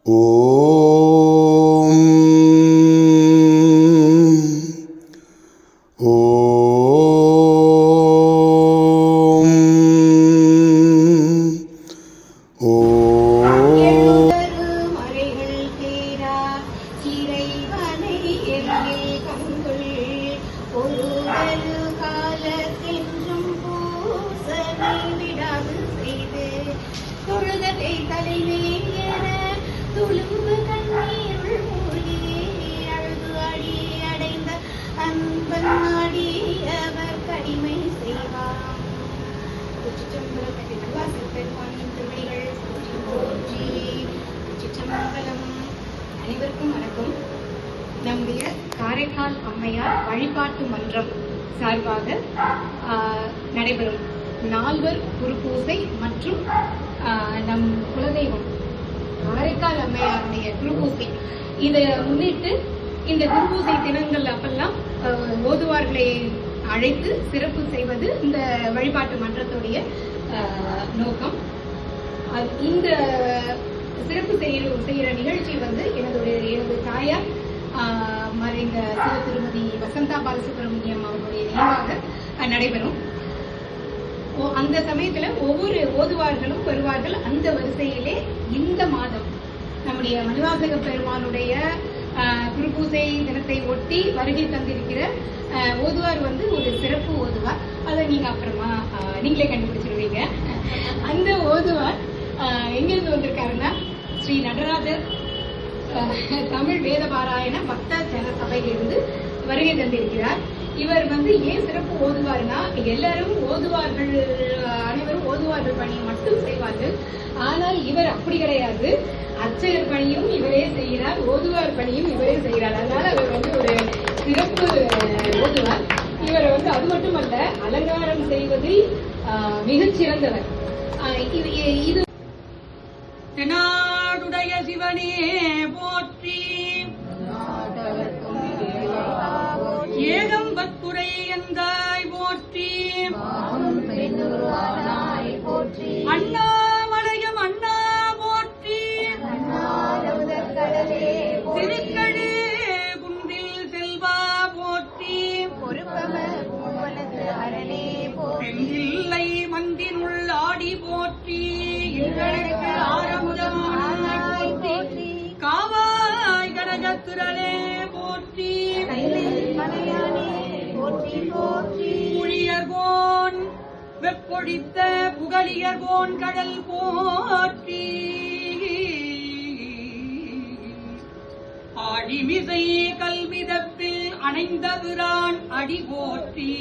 ஓம் ஓம் ஓம் மறைகள் தேரா சிறைவனை எண்ணில் கண்கள் ஒருதரு காலத்தென்றும் பூசனை விடாது செய்து தொழுதலை தலைவேயன துளும்பு கண்ணீருள் மூழ்கி அழுது அடி அடைந்த அன்பன் நாடி அவர் கடிமை செய்வார். திருச்சிற்றம்பலத்தின் நல்வாசல் பெருமானின் திருவடிகள் போற்றி. திருச்சிற்றம்பலம். அனைவருக்கும் வணக்கம். நம்முடைய காரைக்கால் அம்மையார் வழிபாட்டு மன்றம் சார்பாக நடைபெறும் நால்வர் குருபூசை மற்றும் நம் குலதெய்வம் காரைக்கால் அம்மையாருடைய குருபூசை இதை முன்னிட்டு இந்த குருபூசை தினங்கள் அப்பெல்லாம் ஓதுவார்களை அழைத்து சிறப்பு செய்வது இந்த வழிபாட்டு மன்றத்துடைய நோக்கம். இந்த சிறப்பு செய்கிற நிகழ்ச்சி வந்து எனது தாயார் மறைந்த சிவ திருமதி வசந்தா பாலசுப்ரமணியம் அவர்களுடைய நினைவாக நடைபெறும். அந்த சமயத்துல ஒவ்வொரு ஓதுவார்களும் வருவார்கள். அந்த வரிசையிலே இந்த மாதம் நம்முடைய மணிவாசக பெருமானுடைய குருபூசை தினத்தை ஒட்டி வருகை தந்திருக்கிற ஓதுவார் வந்து ஒரு சிறப்பு ஓதுவார். அதை நீங்க அப்புறமா நீங்களே கண்டுபிடிச்சிருவீங்க. அந்த ஓதுவார் எங்கிருந்து வந்திருக்காருன்னா ஸ்ரீ நடராஜர் தமிழ் வேத பாராயண பக்த ஜன சபையிலிருந்து வருகை தந்திருக்கிறார். இவர் வந்து ஏன் சிறப்பு ஓதுவார்னா, எல்லாரும் ஓதுவார்கள், அனைவரும் ஓதுவார்கள் பணியை மட்டும் செய்வார்கள். ஆனால் இவர் அப்படி கிடையாது. அர்ச்சகர் பணியும் இவரே செய்கிறார், ஓதுவார் பணியும் இவரே செய்கிறார். அதனால அவர் வந்து ஒரு சிறப்பு ஓதுவார். இவர் வந்து அது மட்டுமல்ல, அலங்காரம் செய்வதில் மிகச் சிறந்தவர். இது தென்னாடுடைய சிவனே போற்றி, ஏகம்பத்துரை எந்தாய் போற்றி, அண்ணாமலையம் அண்ணா போற்றி, திருக்கழு குன்றில் செல்வா போற்றி, தென்னில்லை மந்தினுள் ஆடி போற்றி, எங்களுக்கு ஆரமுதமாய் போற்றி, காவாய் கனகத்திரளே போற்றி, புழியர்கோன் வெப்பொழித்த புகழியர்கோன் கடல் போற்றி, ஆழிமிசை கல்விதப்பில் அணைந்ததுரான் அடி போற்றி,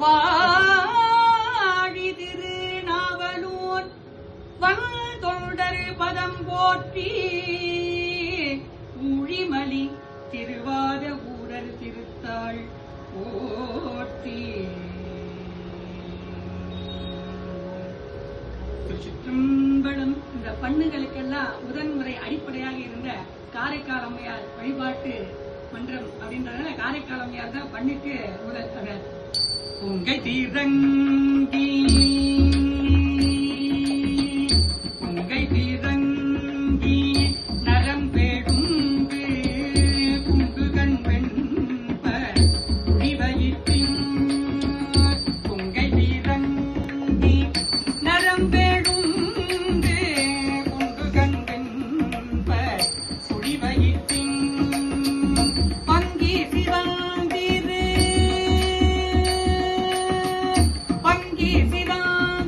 வாழி திரு நாவலூர் வன் தொண்டர் பதம் போற்றி, ஊழிமலி திருவாத ஊரர் திருத்தாள் போற்றி. திருச்சிற்றம்பலம். இந்த பண்ணுகளுக்கெல்லாம் முதன்முறை அடிப்படையாக இருந்த காரைக்கால் அம்மையார் வழிபாட்டு மன்றம் அப்படின்றதுனால காரைக்கால் அம்மையார் தான் பண்ணிட்டு முதல் உங்கை தீரங்கி உங்கை தீரங்கி நரம் பேடுந்து குங்குகண் வெண்ப குடிவயிற்றின் உங்கை தீரங்கி நரம் பேடுந்து குங்குகண் வெண்ப குடிவயிற்றின் பங்கி சிவாந்திரு பங்கி சிவாந்திரு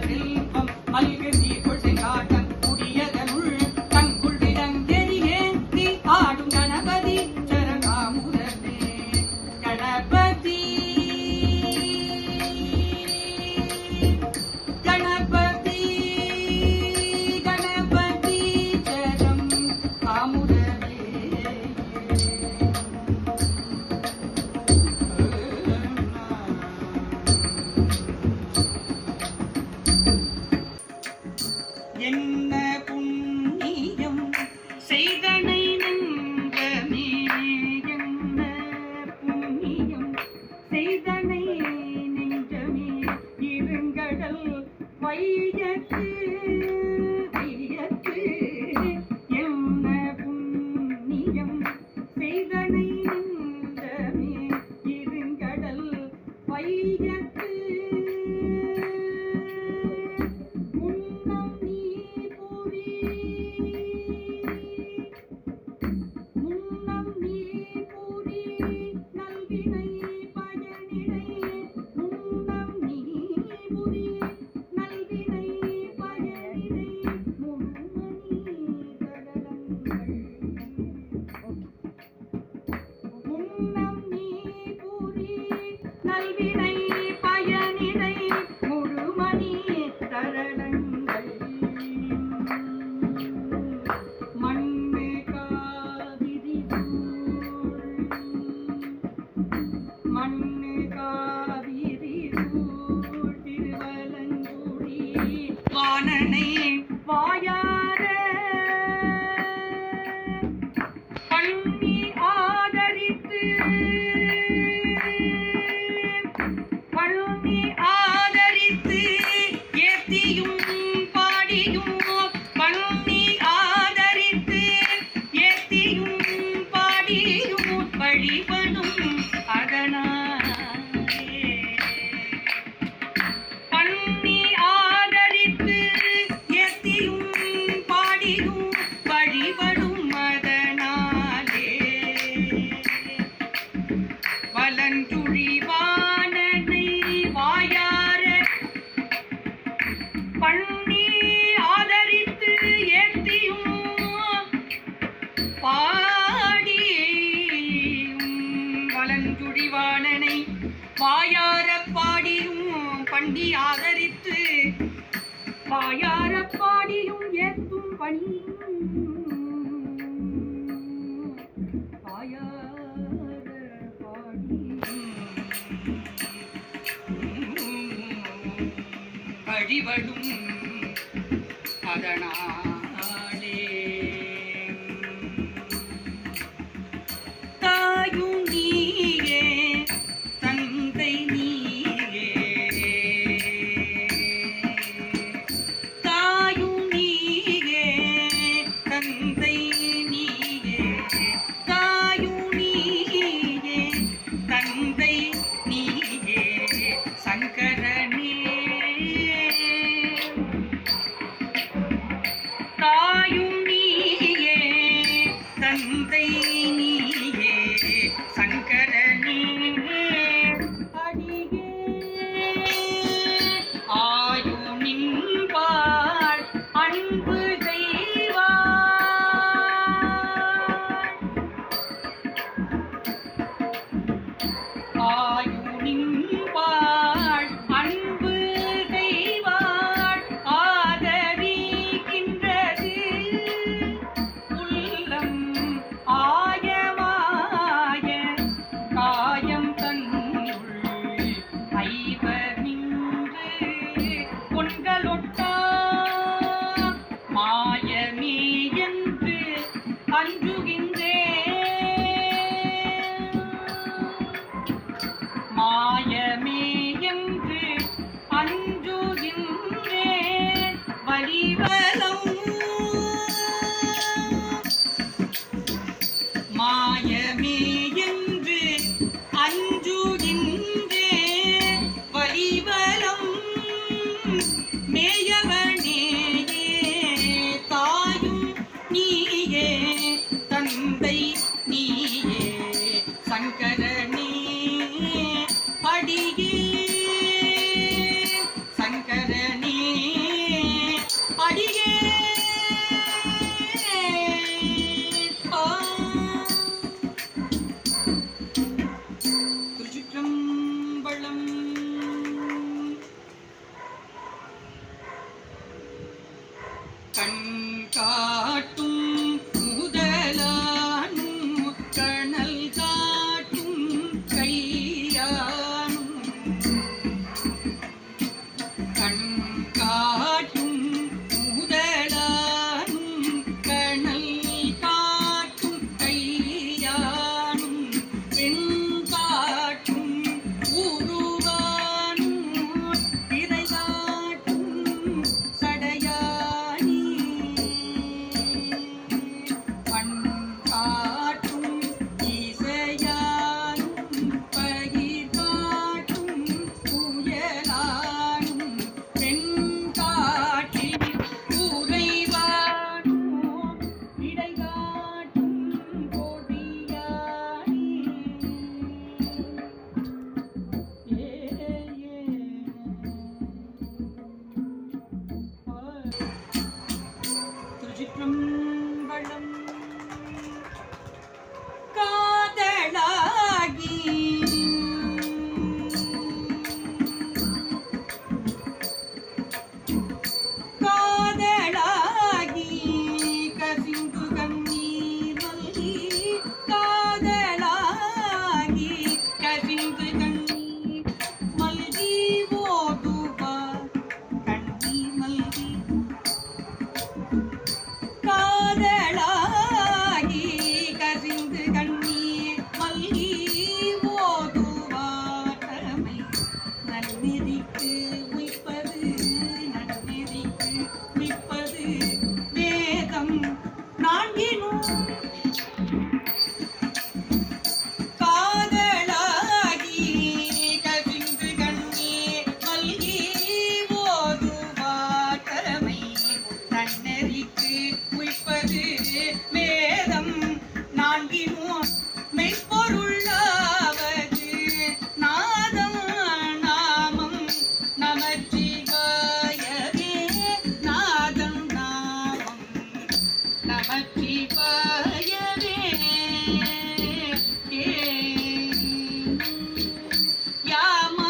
செல்வம் மல்கு நீர்கொள் செங்காட்டம் குடியதனுள் தங்குள் விலங்கெறியேந்தி ஆடும் கணபதி சரணாமுதமே கணபதி கணபதி கணபதி சரணம் அமுதமே என்ன புண்ணியம் செய்தனை நன்றமே என்ன புண்ணியம் செய்தனை நெஞ்சமே இருங்கடல் வையத்து வையத்து என்ன புண்ணியம் செய்தனை நன்றமே இருங்கடல் வையத்து முன்னம் நீ புரி முன்னம் நீ புரி நல்வினை பயனிடை முன்னம் நீ புரி நல்வினை பயனிடை முன்மணி கடலங்கள் முன்னம் நீ புரி நல்வினை பயனிடை முழுமணி தரணங்கள் மண்ணு காவிரி மண்ணு காவிரி திருவலங்குடி வாணனை வாயார பண்ணி ஆதரித்து பண்ணி ஆதரித்து ஏத்தியும் பாடியும் பண்ணி ஆதரித்து ஏத்தியும் பாடியும் வழிபடும் அதனாலே பண்ணி ஆதரித்து ஏத்தியும் பாடியும் வழிபடும் அதனாலே வலஞ்சுழி வாணனை வாயார பண்ணி ஆதரித்து ஏத்தியும் பாடியும் வலஞ்சுழிவாணனை வாயார பாடியும் பண்ணி ஆதரித்து வாயார பாடியும் ஏத்தும் பணியும் வாயார பாடியும் வழிபடும் அதனாலே தாயும் நீயே தந்தை நீயே தாயும் நீயே தந்தை நீயே தாயும் நீயே தந்தை நீயே சங்கரனே தாயும் நீயே தந்தை நீயே சங்கரனே அடியே ஆயுனின்பாள் அன்பு தெய்வாள் ஆயுனின்பாள் அன்பு தெய்வாள் ஆதரிக்கின்றது உள்ளம் ஆயமாய காயம் தன்னுள் ஐவர் நின்று பொன்களொட்டா மாயமே என்று அஞ்சுகின்றேன் மாயமே என்று அஞ்சுகின்றேன் வலிவலம் மாயமே என்று அஞ்சுகின்றேன் வலிவலம் மேய கண் காட்டும் முதலானும் கணல் காட்டும் கையானும் கண் காட்டும் முதலானும் கணல் காட்டும் கையானும் பெண் காட்டும் உருவானும் திரை காட்டும் சடையானி பண் காட்டும் இசையானும் பயிர் காட்டும் புயலானும் பெண் காட்டில் உறைவானும் இடை காட்டும் கொடியானி திருச்சிற்றம்பலம். காதலாகி காதலாகி கசிந்து கண்ணீர் மல்கி காதலாகி கசிந்து கண்ணீர் மல்கி ஓதுவார் கண்ணீர் மல்கி காதலாகி கசிந்து கண்ணீர் மல்கி ஓதுவார் கடமை நன்னெறிக்கு உய்ப்பது நன்னெறிக்கு உய்ப்பது வேதம் நான்கினும் காதலாகி கசிந்து கண்ணீர் மல்கி ஓதுவார் கடமை நன்னெறிக்கு உய்ப்பது வேதம் நான்கினும் மெய்ப்பொருளாவது நாதம் நாமம் நமச்சிவாயவே நாதம் நாமம் நமச்சிவாயவே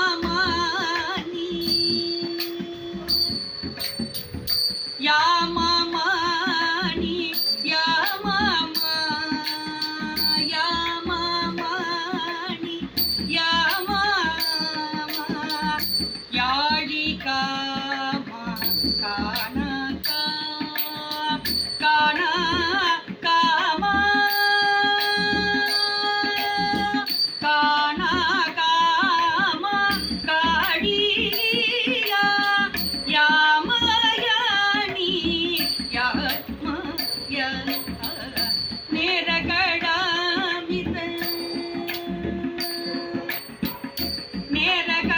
யாமமானி யாமமானி யாமமா யாமமானி யாமமா யாழிகாமா காணகா காணா காமா காணா காமா காழியா யாமயானி யாமய நேரகடாமித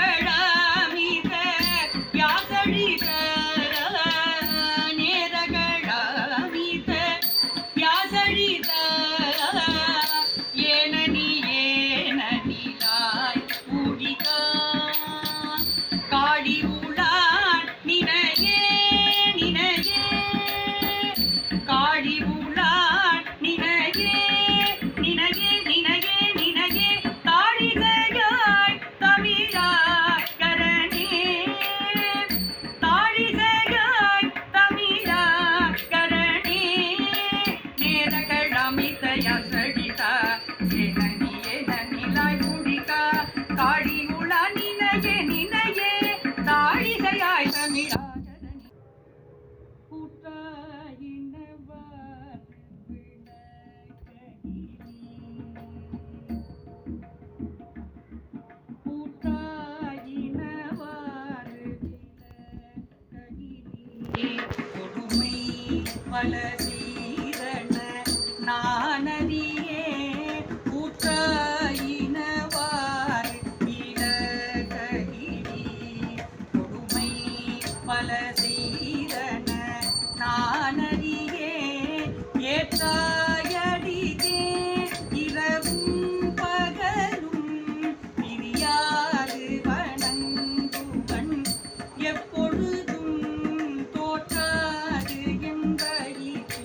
நேரகடாமித யாசழித நேரகடாமித யாசழித ஏனனி ஏனனிலாய் ஊடிகா காடி உளான் நினையே நினையே காடி உளான் நினையே நினையே நினையே நினையே தாழிகையாய் தமிழாய் கரணே தாழிகையாய் தமிழாய் கரணே நேரகள் அமித யசடிதா ஏனனியே நனிலாய் ஊடிகா காடி உளான் நினையே நினையே தாழிகையாய் தமிழாய் கரணே கூட்டாயினவார் விளக்ககிரி கூட்டாயினவார் விளக்ககிரி கொடுமை பல சீரண நானறியே கூட்டாயினவார் விளக்ககிரி கொடுமை பல சீரண நானறியே ஏற்றாயடிதே இரவும் பகலும் பிரியாது வணங்குவன் எப்பொழுதும் தோற்றாது என்பறித்து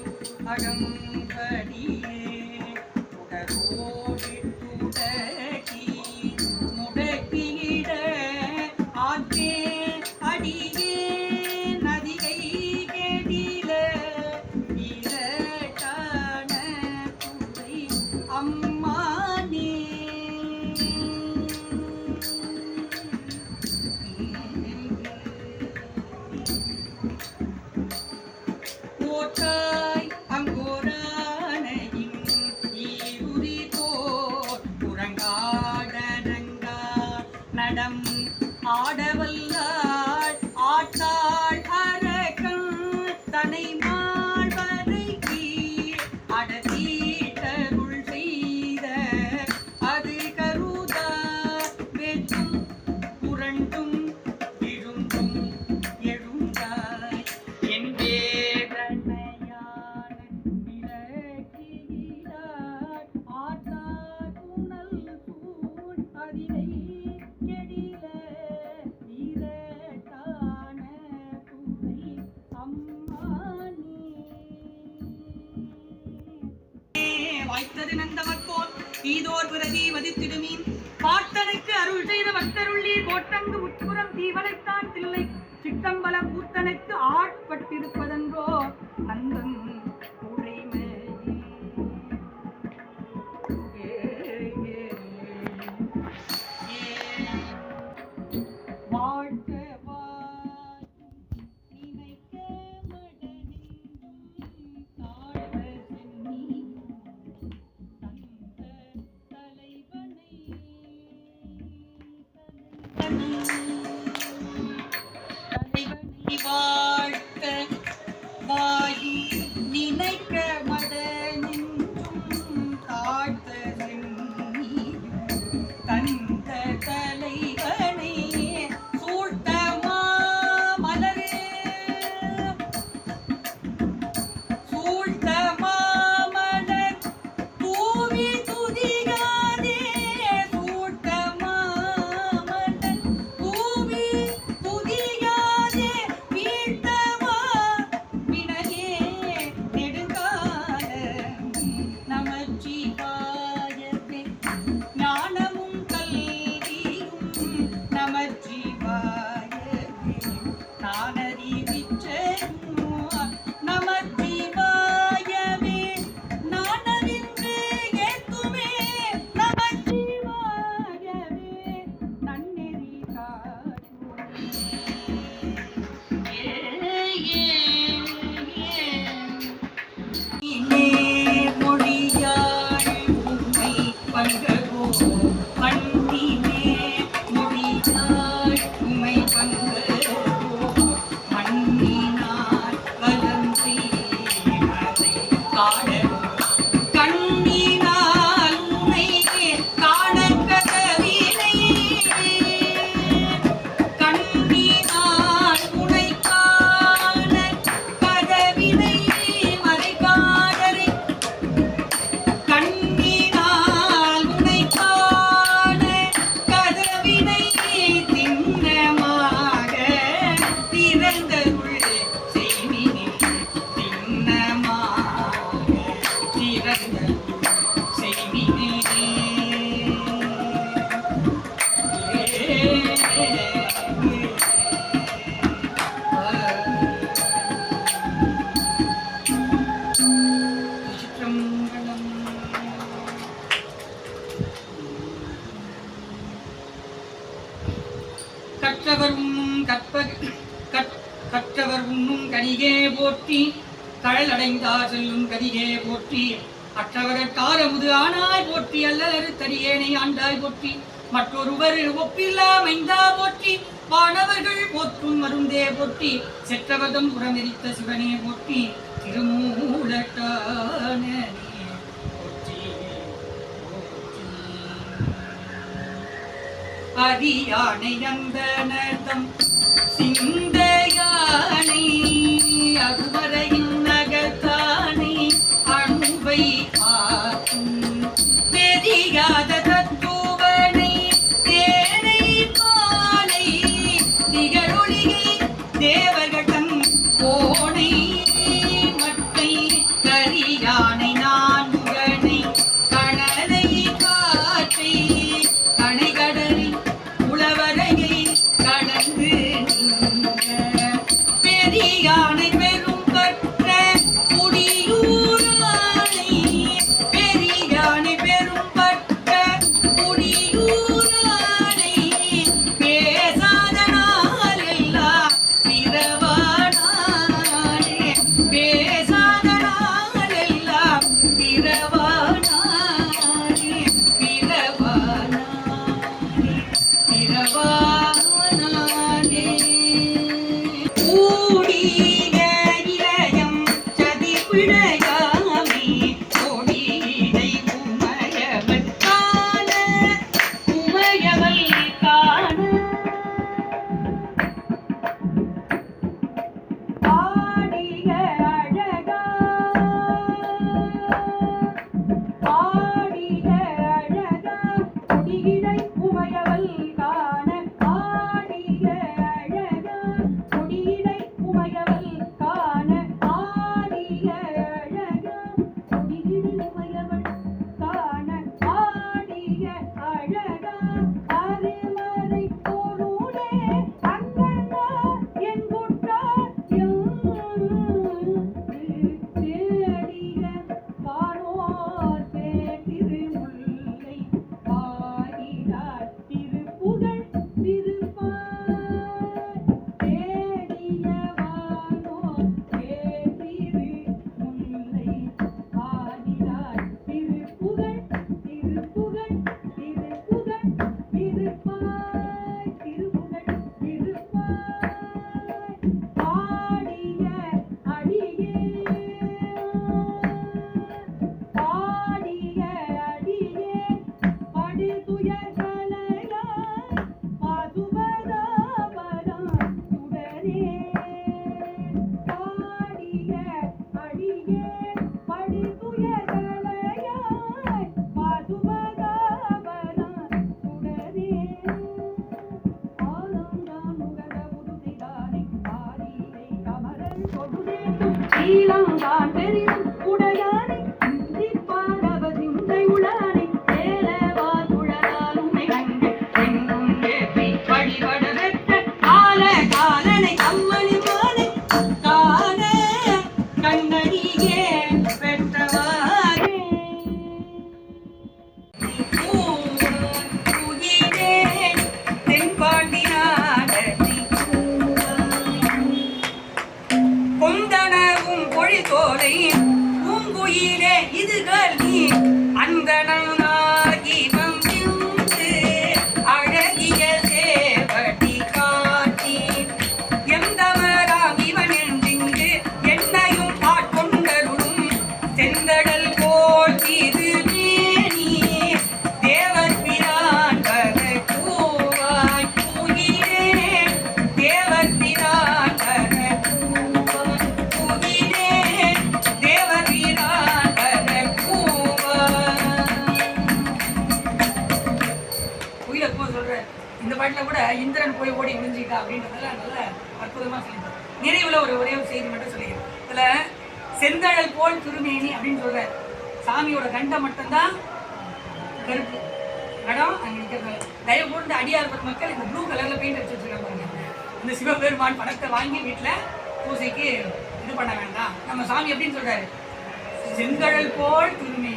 வாய்த்தது நந்தமர்கோன் ஈதோர் பிறவி மதித்திடுமீன் பாட்டனுக்கு அருள் செய்த வட்டருள்ளீர் கோட்டங்கு உட்புறம் தீவனைத்தான் தில்லை சிட்டம்பலம் கூத்தனுக்கு ஆட்பட்டிருப்பதென்றோ நந்தன் உடைமை வாழ்த்த நினைக்க மடனின்றும் தாழ்வ சென்னி தந்த தலைவனை வாழ்த்த வாயு நினைக்க மடனின்றும் தாழ்த்த சென்னி தந்த தலைவனை சூழ்த்த மாமலரே சூழ்த்த மாமலர் தூவி துதிகாதே சூழ்த்த மாமலர் தூவி துதிகாதே வீழ்த்தமா வினையே நெடுங்கால நமச்சிவாயவே ஞானமும் கல்வியும் நமச்சிவாயவே நானறிவிச்சேனும் நமச்சிவாயவே நானறிந்து ஏத்துமே நமச்சிவாயவே நன்னெறி காட்டுமே மொழியாள் உண்மை பங்கோ மண்ணிலே மொழியாள் உண்மை பங்கோ மண்ணினார் கலந்தி அதை காணவோ கண்ணினால் உன்னை காண கதவினை கண்ணினால் உன்னை காண கதவினை மறைகாடரை கண்ணினால் உன்னை காண கதவினை திண்ணமாக திறந்தருள் செய்வினை திண்ணமாக திறந்தருள் செய்வினை கற்றவர் உண்ணும் கற்றவர் உண்ணும் கனிகே போற்றி கடல் அடைந்தார் செல்லும் கதிகே போற்றி அற்றவர்கார முது ஆனாய் போற்றி அல்லலரு தரியேனை ஆண்டாய் போற்றி மற்றொருவர் ஒப்பில்லா மைந்தா போற்றி வானவர்கள் போற்றும் மருந்தே போற்றி செற்றவதம் புறமெரித்த சிவனே போற்றி திருமூலட்டானே போற்றி அரியானை அந்தனதம் சிந்தையானை அகுவரையின் நகத்தானை அணுவை ஆக்கும் தெரியாத தத்துவனை தேனை மாலை திகழொளியை தேவகடன் கோணை மட்டை கரியானை நான் முகனை கணலை காற்றை கணைகடலை உளவரையை கடந்து நின்ற பெரியானை பெரும் பற்ற குடியூரானை பெரியானை பெரும் பற்ற குடியூரானை பேசாத நாள் எல்லாம் பிறவானானே பேசாத நாள் எல்லாம் பிறவானானே பிறவானானே பிறவானானே கூடிய சீலங்கான் பெரிதும் உடையானை சிந்திப்பாரவ சிந்தை உளானை ஏலவா குழலால் உமை கண்டு எங்கும் ஏற்றி வழிபட பெற்ற கால காலனை அம்மணி மாலை காண கண்ணடியே பெற்றவாரே உயிரே தென்பாண்டினாடி கொந்தனவும் பொழிதோலை பூங்குயிலே இதுகள் நீ அந்தனாகி வந்திருந்து அழகிய சேவடி காட்டி எந்தவராம் இவனென்றிங்கு என்னையும் ஆட்கொண்டருளும் செந்தடல் போல் இது மேனி தேவர் பிரான் வர பூவாய் உயிரே தேவர் பிரான் வர பூவாய் உயிரே தேவர் பிரான் வர பூவாய். உயிரை போ சொல்ற இந்த பாட்டுல கூட இந்திரன் போய் ஓடி விழுஞ்சிக்கா அப்படின்றதெல்லாம் நல்ல அற்புதமா சொல்லியிருக்காரு. நிறைவுல ஒரே ஒரு செய்தி மட்டும் சொல்லிக்கிறேன். இதுல செந்தழல் போல் திருமேனி அப்படின்னு சொல்றாரு. சாமியோட கண்டம் மட்டும்தான் கருப்பு இடம் அங்க இருக்கிறது. தயவு கூர்ந்து அடியார் மக்கள் இந்த ப்ளூ கலர்ல பெயிண்ட் அடிச்சு வச்சிருக்காங்க பாருங்க. இந்த சிவபெருமான் படத்தை வாங்கி வீட்டுல பூஜைக்கு இது பண்ண வேண்டாம். நம்ம சாமி எப்படின்னு சொல்றாரு? செங்கடல் போல் திருமேனி.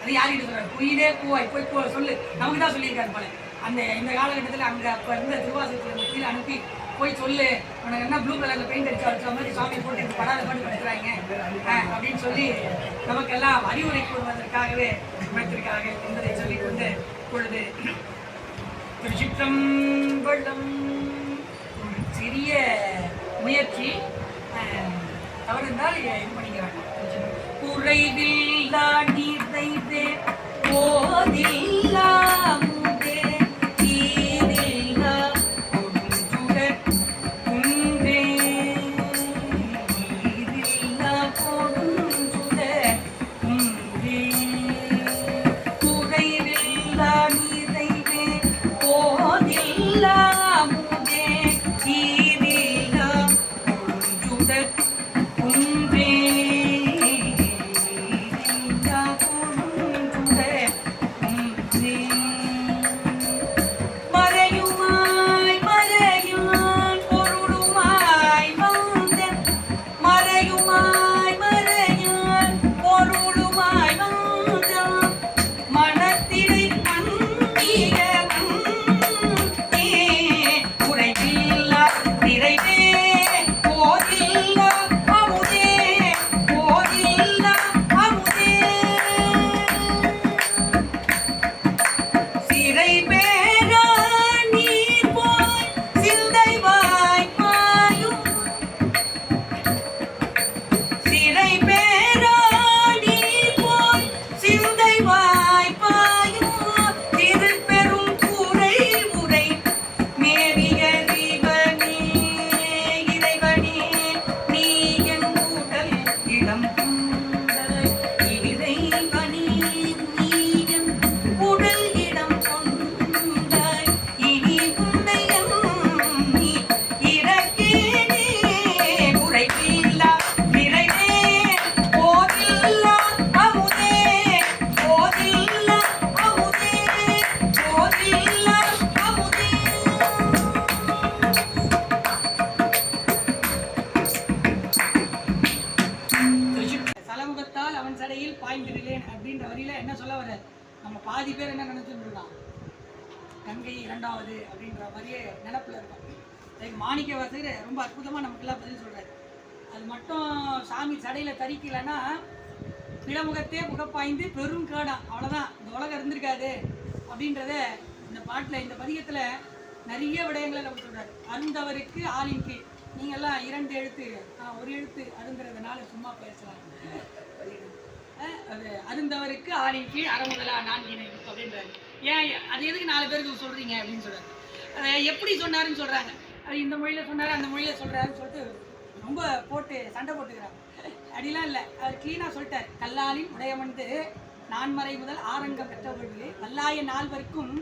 அது யார்கிட்ட சொல்றாரு? குயிலே பூவாய் போய் சொல்லு. நமக்கு தான் சொல்லியிருக்காரு போல. அந்த இந்த காலகட்டத்தில் அங்கே அப்போ இருந்த திருவாசகத்தில் கீழே அனுப்பி போய் சொல்லு, உனக்கு என்ன ப்ளூ கலரில் பெயிண்ட் அடிச்சு வச்ச மாதிரி சாமி போட்டு எனக்கு படாத பாட்டு படுத்துறாங்க அப்படின்னு சொல்லி நமக்கெல்லாம் அறிவுரை கூறுவதற்காகவே அமைத்திருக்கார்கள் என்பதை சொல்லிக் கொண்டு பொழுது திருச்சிற்றம்பலம் ஒரு சிறிய முயற்சி தவறு இருந்தால் இது பண்ணிக்கிறாங்க. குறைவில்லா நீர்தைதே போதில்லா முதே தீரில்லா கொடுஞ்சுடர் குன்றே ஈரில்லா கொடுஞ்சுடர் குன்றே குறைவில்லா நீர்தைதே போதில்லா முதே தீரில்லா கொடுஞ்சுடர் குன்றே மறையுமாய் மறையான் பொருளுமாய் வந்த மறையுமாய் மறையான் பொருளுமாய் வந்த மனத்திடை கண்ணிய குறைவில்லா நிறைவே போதில்லா அமுதே போதில்லா அமுதே சிறை பேரா நீர் போய் சிந்தை வாய்ப்பாயும் சிறை பேரா நீர் போய் சிந்தை வாய்ப்பாயும் திருப்பெரும் கூரை உரை மேவிய இறைவனே இறைவனே நீ என் உடல் இடம் கொண்டாய் இறைவனே நீ என் உடல் இடம் கொண்டாய் இனி உன்னை நீ இறக்கேனே குறைவில்லா நிறைவே போதில்லா அமுதே போதில்லா அமுதே போதில்லா அமுதே. சலமுகத்தால் அவன் சடையில் பாய்ந்திருந்தேன் அப்படின்ற வரியில என்ன சொல்ல வர? நம்ம பாதி பேர் என்ன நினைச்சுட்டு இருக்கான்? கங்கை இரண்டாவது அப்படின்ற மாதிரியே நினப்புல இருக்கும். அதுக்கு மாணிக்க வாசகர் ரொம்ப அற்புதமா நமக்கெல்லாம் பதில் சொல்றாரு. அது மட்டும் சாமி சடையில தரிக்கலைன்னா பிளமுகத்தே புகப்பாய்ந்து பெரும் கேடாம், அவ்வளவுதான், இந்த உலகம் இருந்திருக்காது அப்படின்றத இந்த பாட்டுல இந்த பதிகத்துல நிறைய விடயங்களை நம்ம சொல்றாரு. அருந்தவருக்கு ஆளின் கீழ். நீங்கெல்லாம் 2 எழுத்து ஒரு எழுத்து அருந்துறதுனால சும்மா பேசலாம். அது அருந்தவருக்கு ஆளின் கீழ் அறமுதலா 4 அப்படின்றாரு. ஏன் அது எதுக்கு 4 பேருக்கு சொல்றீங்க அப்படின்னு சொல்றாரு. அதை எப்படி சொன்னாருன்னு சொல்றாங்க. அது இந்த மொழியில சொன்னாரு அந்த மொழியில சொல்றாருன்னு சொல்லிட்டு ரொம்ப போட்டு சண்டை போட்டுக்கிறாங்க. அப்படிலாம் இல்லை, அவர் கிளீனா சொல்லிட்டார். கல்லாலின் உடையமந்து நான்மறை முதல் ஆரங்கம் பெற்றவர்களே கல்லாய நாள் வரைக்கும்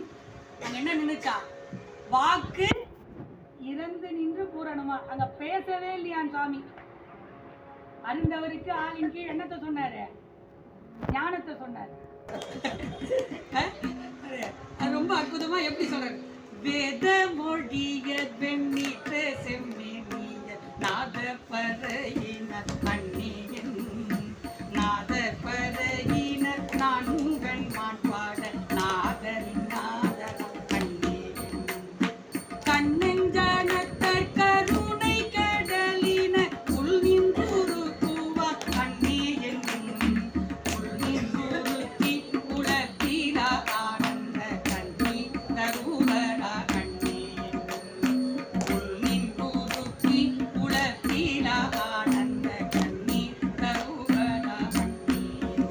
அங்க என்ன நின்றுச்சா? வாக்கு இறந்து நின்று பூரணமா. அங்க பேசவே இல்லையான் சாமி. அருந்தவருக்கு ஆளின் கீழ் என்னத்தை சொன்னாரு? ஞானத்தை சொன்னாரு. அது ரொம்ப அற்புதமா எப்படி சொல்றாரு? வேத மொழிய வெண்ணீற்ற செம்மேனிய நாத பறையினர் அந்நியன் நாத பறையினர் நான் உங்கள் மாட்பாட நாதரின் நாதரம் அந்நியன் கண்ணெஞ்சானத்தர் கருணை கடலின உள்வின் குருக்குவா அந்நியன் உள்வின் குருத்தி உலகிலா ஆனந்த கண்ணி தருவரா அந்நியன் உள்வின் குருத்தி உலகிலா ஆனந்த கண்ணி தருவரா அந்நியன்.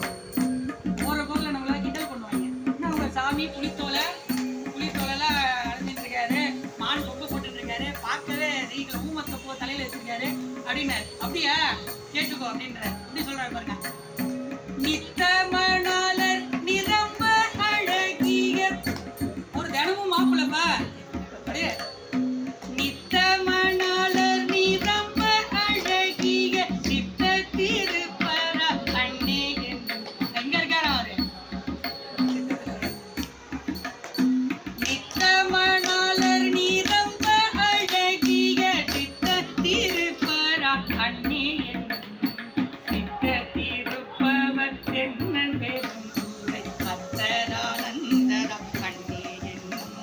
போற போக்குல நம்மள கிண்டல் பண்ணுவாங்க. என்ன உங்க சாமி புலித்தோலெல்லாம் அடைஞ்சிட்டு இருக்காரு, மான் கொம்பு போட்டுட்டு இருக்காரு, பார்க்கவே நீங்க ஊமத்தை போ தலையில வச்சிருக்காரு அப்படின்னு. அப்படியா கேட்டுக்கோ அப்படின்ற அப்படி சொல்றாரு பாருங்க. நித்தமணாளர் நிரம்ப அழகிய ஒரு தினமும் மாப்பிள்ளப்பா அப்படியே நித்தமணாளர் நிரம்ப அழகிய சித்த திருப்பர அண்ணே என்று எங்க இருக்காரு அவரு? நித்தமணாளர் நிரம்ப அழகிய சித்த திருப்பர அண்ணே என்று சித்த திருப்பவர் தென்னன் பேரும் சூரை அத்தரானந்தரம் அண்ணே என்னும்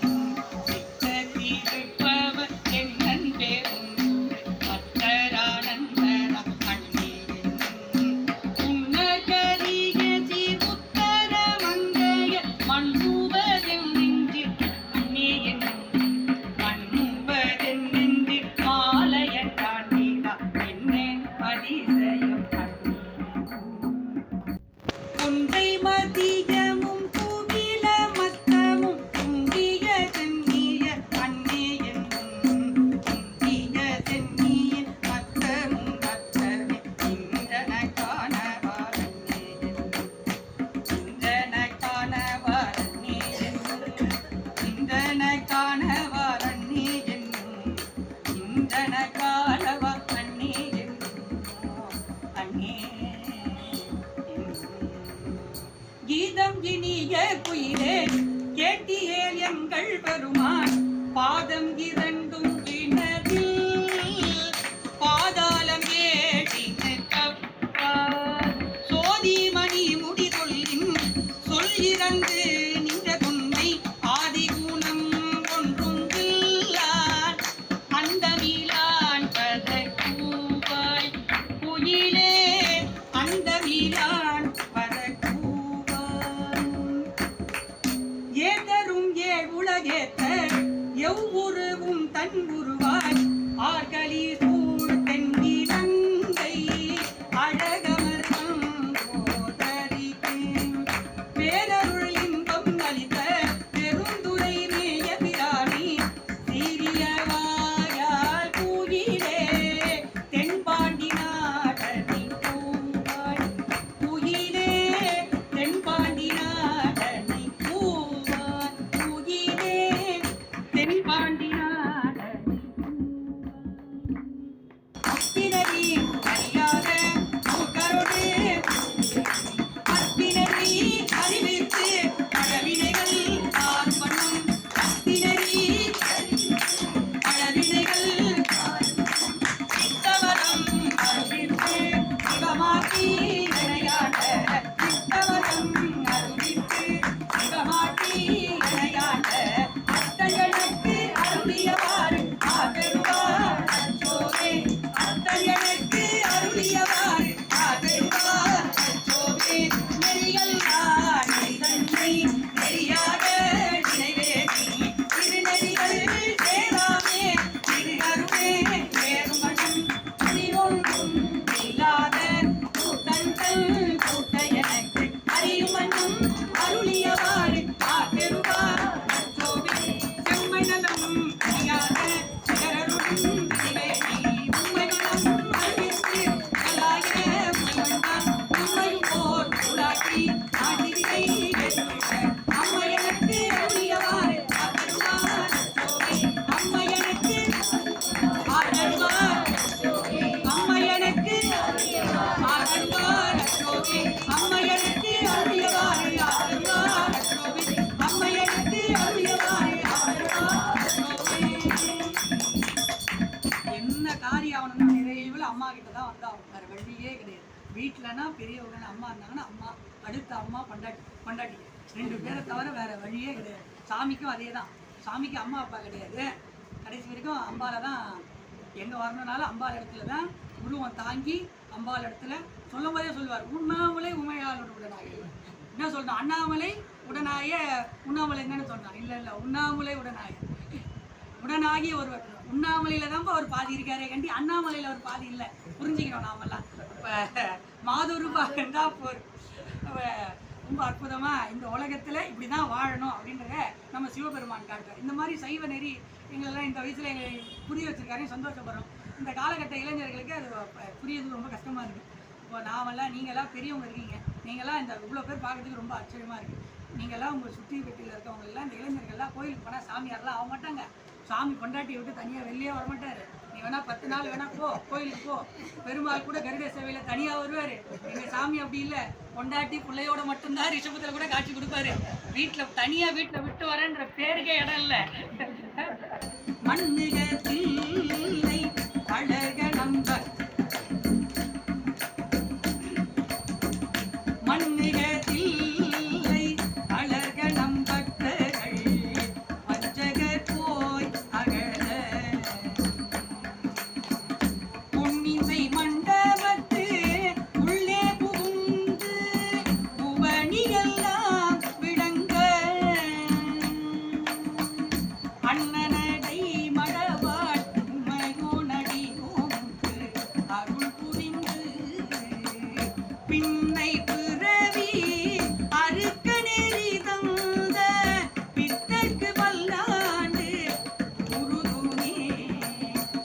சித்த திருப்பவர் தென்னன் பேரும் சூரை அத்தரானந்தரம் அண்ணே என்னும் உன்னகரிய சீர்முத்தர மங்கைய மண்புவதென் நெஞ்சில் அண்ணே என்னும் மண்புவதென் நெஞ்சில் மாலையன் காண்பீரா என்னேன் அதிசயம் அண்ணே குன்றை மதியமும் குவில மத்தமும் குங்கிய சென்னிய அண்ணே என்னும் குங்கிய சென்னிய மத்தமும் மத்தமே இந்தன காணவார் அண்ணே என்னும் இந்தன காணவார் அண்ணே என்னும் இந்தன காணவார் அண்ணே என்னும் இந்தன காணவார் அண்ணே என்னும் அண்ணே கீதம் இனிய குயிலே கேட்டியேல் எங்கள் பெருமான் பாதம் இரண்டும் வினதில் பாதாளம் ஏடினப்பா சோதிமணி முடி சொல்லின் சொல்லிறந்து நின்ற துன்மை ஆதிகுணம் ஒன்றும் இல்லான் அந்தமிலான் பதக்கூவாய் குயிலே அந்தமிலான் பதக்கூவாய் ஏதரும் ஏழுலகேத்த எவ்வுருவும் வழியே கிடையாது. வீட்டிலனா பெரியவங்க அம்மா இருந்தாங்கன்னா அம்மா, அடுத்த அம்மா பொண்டாட்டி 2 பேரை தவிர வேறு வழியே கிடையாது. சாமிக்கும் அதே தான். சாமிக்கு அம்மா அப்பா கிடையாது. கடைசி வரைக்கும் அம்பால தான் எங்கே வரணுனாலும் அம்பாள் இடத்துல தான் உருவம் தாங்கி அம்பாள் இடத்துல சொல்லும் போதே சொல்லுவார், உண்ணாமலை உமையாளோட உடனாய. என்ன சொல்கிறோம்? அண்ணாமலை உடனாய உண்ணாமலை என்னன்னு சொன்னான். இல்லை உண்ணாமலை உடனாகி ஒருவர். உண்ணாமலையில் தான்ப்பா ஒரு பாதி இருக்காரே கண்டி அண்ணாமலையில் ஒரு பாதி இல்லை. புரிஞ்சுக்கிறோம் நாமெல்லாம். இப்போ மாதொருபா இருந்தால் போர். ரொம்ப அற்புதமாக இந்த உலகத்தில் இப்படி தான் வாழணும் அப்படின்றத நம்ம சிவபெருமான் காட்டுறார். இந்த மாதிரி சைவ நெறி எங்களெல்லாம் இந்த வயசில் எங்களை புரிய வச்சுருக்காரையும் சந்தோஷப்படுறோம். இந்த காலகட்ட இளைஞர்களுக்கு அது புரியது ரொம்ப கஷ்டமாக இருக்குது. இப்போ நாமெல்லாம் நீங்களாம் பெரியவங்க இருக்கீங்க, நீங்களாம் இந்த இவ்வளோ பேர் பார்க்குறதுக்கு ரொம்ப ஆச்சரியமாக இருக்குது. நீங்களாம் உங்கள் சுற்றி வீட்டில் இருக்கவங்கெல்லாம் இந்த இளைஞர்கள்லாம் கோயிலுக்கு போனால் சாமியாரெலாம் ஆக மாட்டாங்க. சாமி பொண்டாட்டியை விட்டு தனியாக வெளியே வரமாட்டார். நீ வேணால் 10 நாள் வேணால் போ, கோயிலுக்கு போ. பெருமாள் கூட கருட சேவையில் தனியாக வருவார். எங்கள் சாமி அப்படி இல்லை, பொண்டாட்டி பிள்ளையோட மட்டும்தான் ரிஷபத்தில் கூட காட்சி கொடுப்பாரு. வீட்டில் தனியாக வீட்டில் விட்டு வரேன்ற பேருக்கே இடம் இல்லை. மண்ணுகத்தில்லை அழக நம்பர் மண்ணுகத்தில்லை அழக நம்பக்தர்கள் வஞ்சகர் போய் அகல பொன்னிசை மண்டபத்து உள்ளே புகுந்து புவனியெல்லாம் விளங்க அண்ணனடை மடவாள் உமையோனடி நோக்கு அருள் புரிந்து பின்னை பிறவி அறுக்க நெறி தந்த பித்தற்கு பல்லாண்டு உருதுமே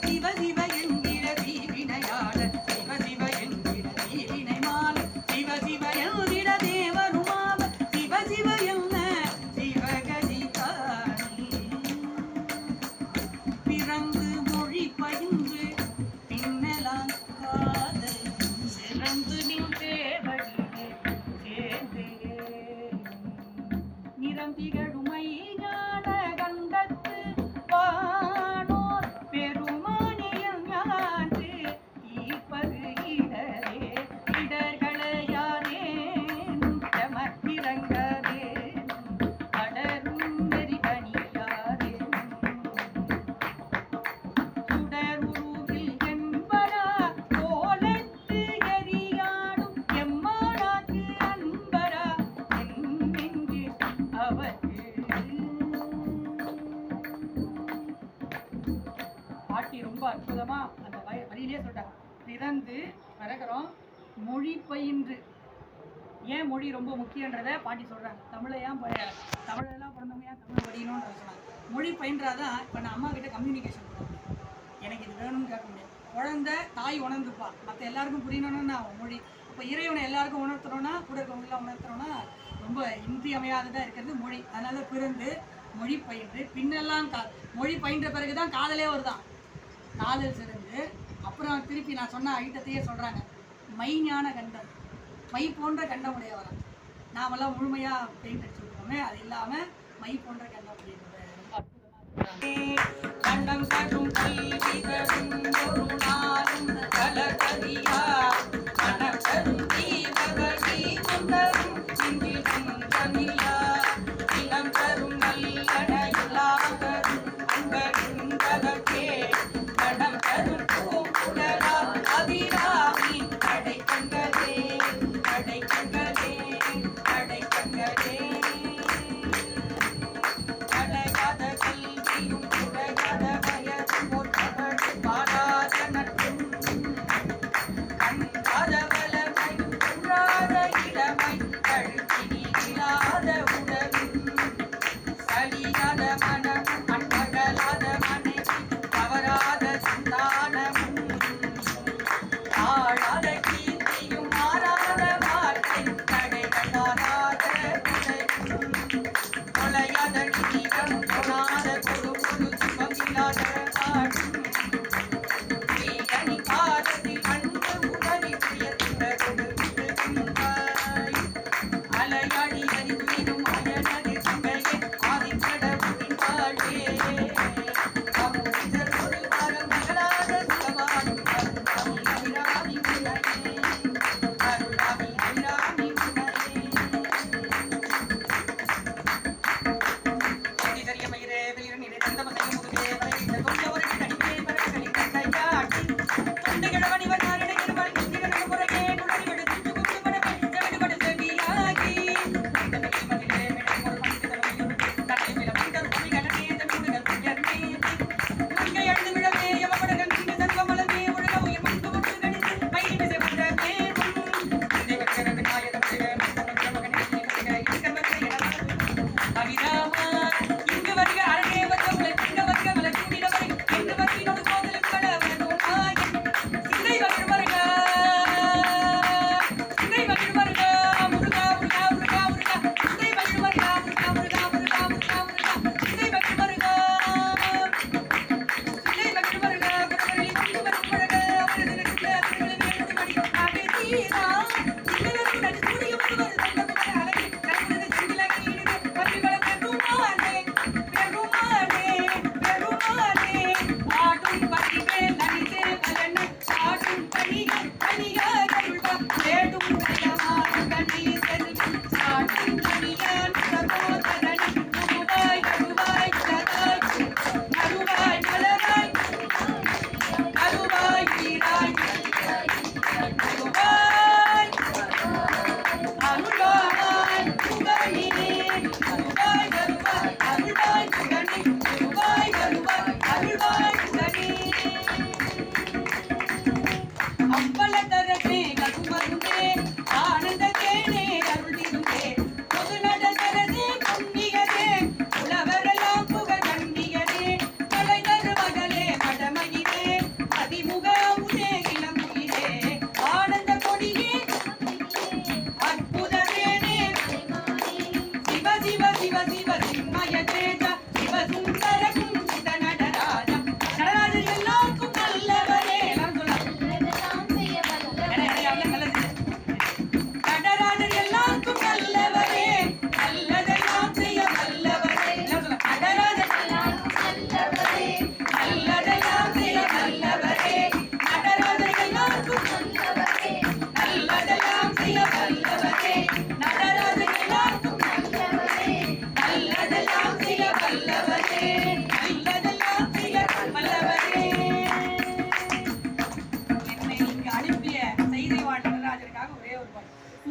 சிவ சிவ என்கிற தீவினையாள சிவ சிவ என்கிற தீவினை மால சிவ சிவ என்கிற தேவருமாவ சிவ சிவ என்ன சிவகதி தானே பிறந்து மொழி பயின்று பின்னலாம் காதல் சிறந்து நின்றேவழியே சேர்ந்தே நிரம்பிகளுமை ஞான கண்டத்து வானோர் பெருமானியம் ஞான்று ஈப்பது இடரே இடர்களையாரேன் எமக்கிறங்கரேன் அடரும் நெறிகணியாரேன் சுடருருவில் என்பரா கோலத்து எரியாடும் எம்மானாக்கு அன்பரா என்னென்று அவருக்கு. பாட்டி ரொம்ப அற்புதமா அந்த வழியிலே சொல்றாங்க. பிறந்து பிறகுறோம் மொழி பயின்று. ஏன் மொழி ரொம்ப முக்கியன்றதை பாட்டி சொல்றாங்க. தமிழெல்லாம் பிறந்தவங்க ஏன் தமிழ் படிக்கணும்னு சொன்னாங்க. மொழி பயின்றாதான் இப்போ நான் அம்மா கிட்ட கம்யூனிகேஷன் பண்ண முடியும். எனக்கு இது வேணும்னு கேட்க முடியாது. குழந்தை தாய் உணர்ந்துப்பா, மற்ற எல்லாருக்கும் புரியணும்னா மொழி. இப்போ இறைவனை எல்லாருக்கும் உணர்த்தணும்னா, கூட இருக்கவங்களாம் உணர்த்தணும்னா ரொம்ப இன்றியமையாததாக இருக்கிறது மொழி. அதனால பிறந்து மொழி பயின்று பின்னெல்லாம் மொழி பயின்ற பிறகு தான் காதலே வருதான். காதல் சிறந்து அப்புறம் திருப்பி நான் சொன்ன ஐட்டத்தையே சொல்கிறாங்க. மைஞான கண்டம், மை போன்ற கண்டம் உடையவரான். நாமெல்லாம் முழுமையாக பெயிண்ட் அடிச்சுருக்கோமே, அது இல்லாமல் மை போன்ற கண்டம் அப்படின்றது ரொம்ப அற்புதமாக கண்டம் தரும் கல்வி தரும் ஒரு நாளும் கலகதியா மனம் தரும் தீபகி சுந்தரும் சிந்தில் குந்தமில்லா இளம் தரும் நல்லடையிலாகரும் அன்பரும் கதக்கே மனம் தரும் பூங்குழலா அபிராமி அடை கண்டதே அடை கண்டதே அடை கண்டதே அழகாத கல்வியும் உலகாத வயதும் ஒரு பாராத நட்பும்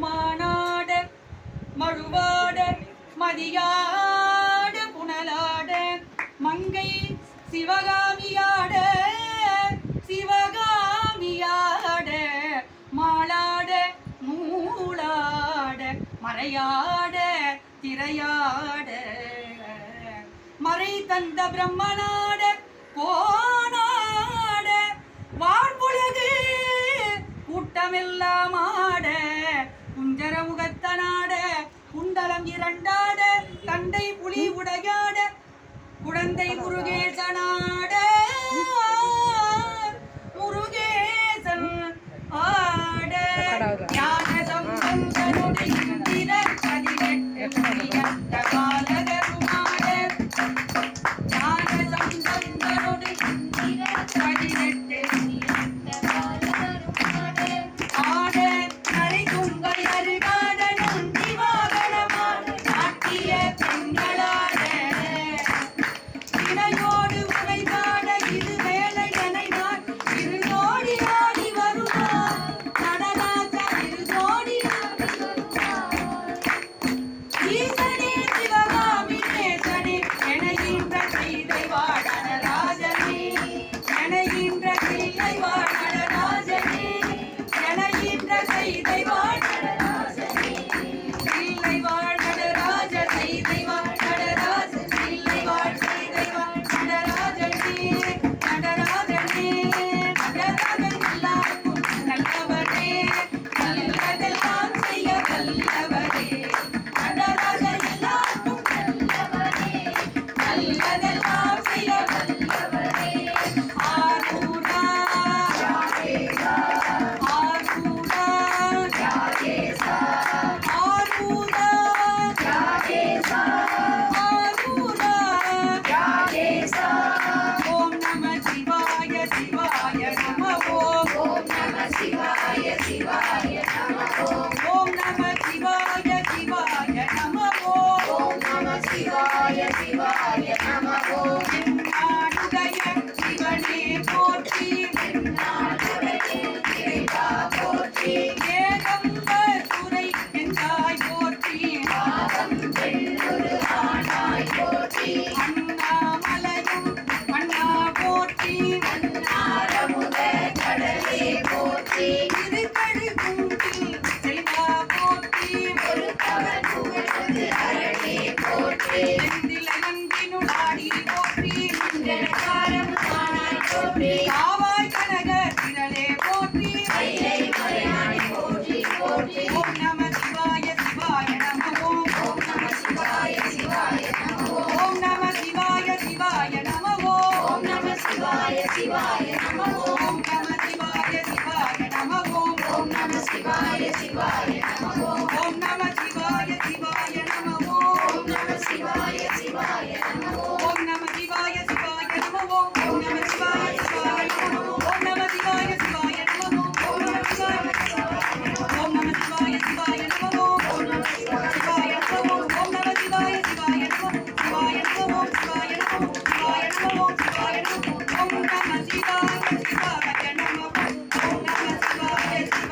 மானாட மழுவாட மதியாட புனலாட மங்கை சிவகாமியாட சிவகாமியாட மாளாட மூளாட மறையாட திரையாட மறை தந்த பிரம்மனாட கோனாட வாழ்வுலகு கூட்டமெல்லாம் ஆட குஞ்சர முகத்தனாட குண்டலம் இரண்டாட தண்டை புலி உடையாட குழந்தை முருகேசனாட முருகேசன் ஆட ஞான சம்பந்தனுடைய இந்திர பதினெட்டு முடியத்த பாலகருமாட ஞான சம்பந்தனுடைய இந்திர பதினெட்டு முடியத்த பாலகருமாட ஆட நரை துங்கல் அருகாட நந்தி வாகனமான நாட்டிய பெண்களாட இணையோடு உரைதாட இது வேலை எனைதான் இருநோடி ஆடி வருவார்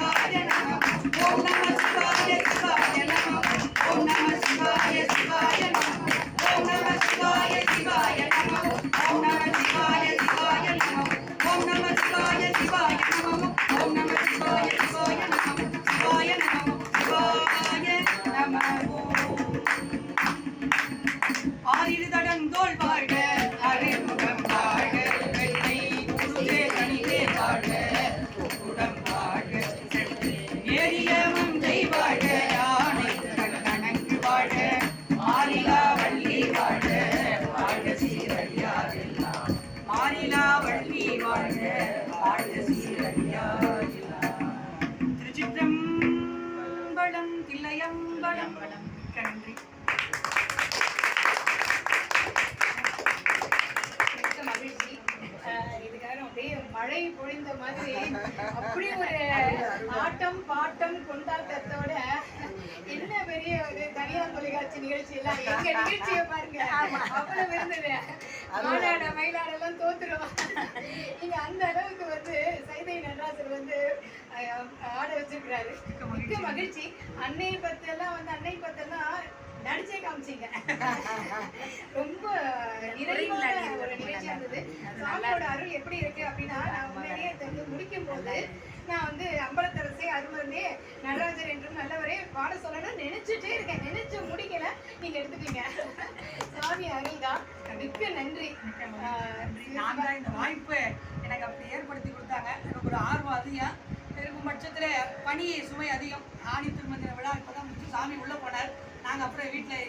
சிவாய நம ஓம் நம சிவாய சிவாய நம ஓம் நம சிவாய சிவாய நம ஓம் நம சிவாய சிவாய நம ஓம் நம சிவாய சிவாய நம ஓம் நம சிவாய சிவாய நம ஓம் நம சிவாய சிவாய நம சிவாய நம சிவாய நம ஆறிரு தடங்கோள் வாழ்க அறிமுகம் வாழ்க வெள்ளை குருதே கணிதே வாழ்க குடம் வாழ்க ஏறிய மங்கை வாழ்க யானை கண்ணனங்கு வாழ்க மாறிலா வள்ளி வாழ்க வாழ்க சீரடியா எல்லாம் மாறிலா வள்ளி வாழ்க வாழ்க சீரடியா எல்லாம் திருச்சிற்றம்பலம் தில்லையம்பலம் நன்றி. மகிழ்ச்சி. இதுக்காக அப்படியே மழை பொழிந்த மாதிரி அப்படி ஒரு ஆட்டம் பாட்டம் கொண்டாட்டத்தோட என்ன பெரிய ஒரு தனியார் தொலைக்காட்சி நிகழ்ச்சி எல்லாம் எங்க நிகழ்ச்சியை பாருங்க அவ்வளவு இருந்தது. மாநாட மயிலாடெல்லாம் தோத்துரும். நீங்க அந்த அளவுக்கு வந்து சைதை நடராசர் வந்து ஆட வச்சிருக்கிறாரு. மிக்க மகிழ்ச்சி. அன்னை பத்தெல்லாம் நடிச்சே காமிச்சிங்க. ரொம்ப நிறைவான ஒரு நிகழ்ச்சியா இருந்தது. சாமியோட அருள் எப்படி இருக்கு அப்படின்னா, நான் உண்மையிலேயே வந்து முடிக்கும் போது நான் வந்து அம்பலத்தரசே அருமருந்தே நடராஜர் என்றும் நல்லவரே பாட சொல்லணும்னு நினைச்சுட்டே இருக்கேன். நினைச்சு முடிக்கல, நீங்க எடுத்துட்டீங்க. சாமி அருள் தான். மிக்க நன்றி. நான் தான் இந்த வாய்ப்பு எனக்கு அப்படி ஏற்படுத்தி கொடுத்தாங்க. எனக்கு ஒரு ஆர்வம் அதிகம் இருக்கும் பட்சத்துல பணி சுமை அதிகம். ஆணி திருமந்திர விழா இப்பதான் முடிச்சு சாமி உள்ள போனார். நாங்கள் அப்புறம் வீட்டில்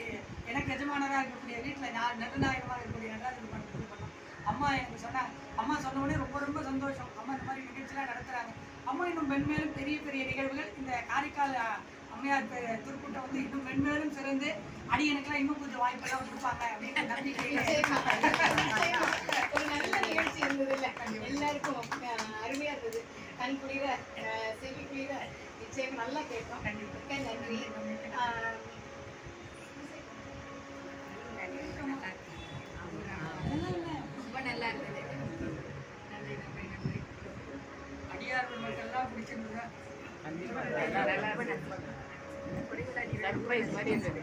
எனக்கு எஜமானராக இருக்கக்கூடிய வீட்டில் நான் நடுநாயகமாக இருக்கக்கூடிய நடராஜர் பண்ணி பண்ணோம். அம்மா எனக்கு சொன்னாங்க. அம்மா சொன்ன உடனே ரொம்ப ரொம்ப சந்தோஷம். அம்மா இந்த மாதிரி நிகழ்ச்சியெலாம் நடத்துகிறாங்க. அம்மா இன்னும் மென்மேலும் பெரிய பெரிய நிகழ்வுகள் இந்த காரைக்கால் அம்மையார் திருக்கூட்டம் வந்து இன்னும் மென்மேலும் சிறந்து அடியனுக்கெல்லாம் இன்னும் கொஞ்சம் வாய்ப்பெல்லாம் கொடுப்பாங்க அப்படின்னு நம்பிக்கையில் ஒரு நல்ல நிகழ்ச்சி இருந்தது. இல்லை எல்லாருக்கும் அருமையா இருந்தது. கண் குளிர செவி குளிர நிச்சயம் நல்லா கேட்கும். கண்டிப்பாக நன்றி. ரொம்ப நல்லா இருந்தது. நன்றி நன்றி நன்றி. அடியார் மக்கள்லாம் பிடிச்சிருந்ததா? சர்ப்ரைஸ் மாதிரி இருந்தது.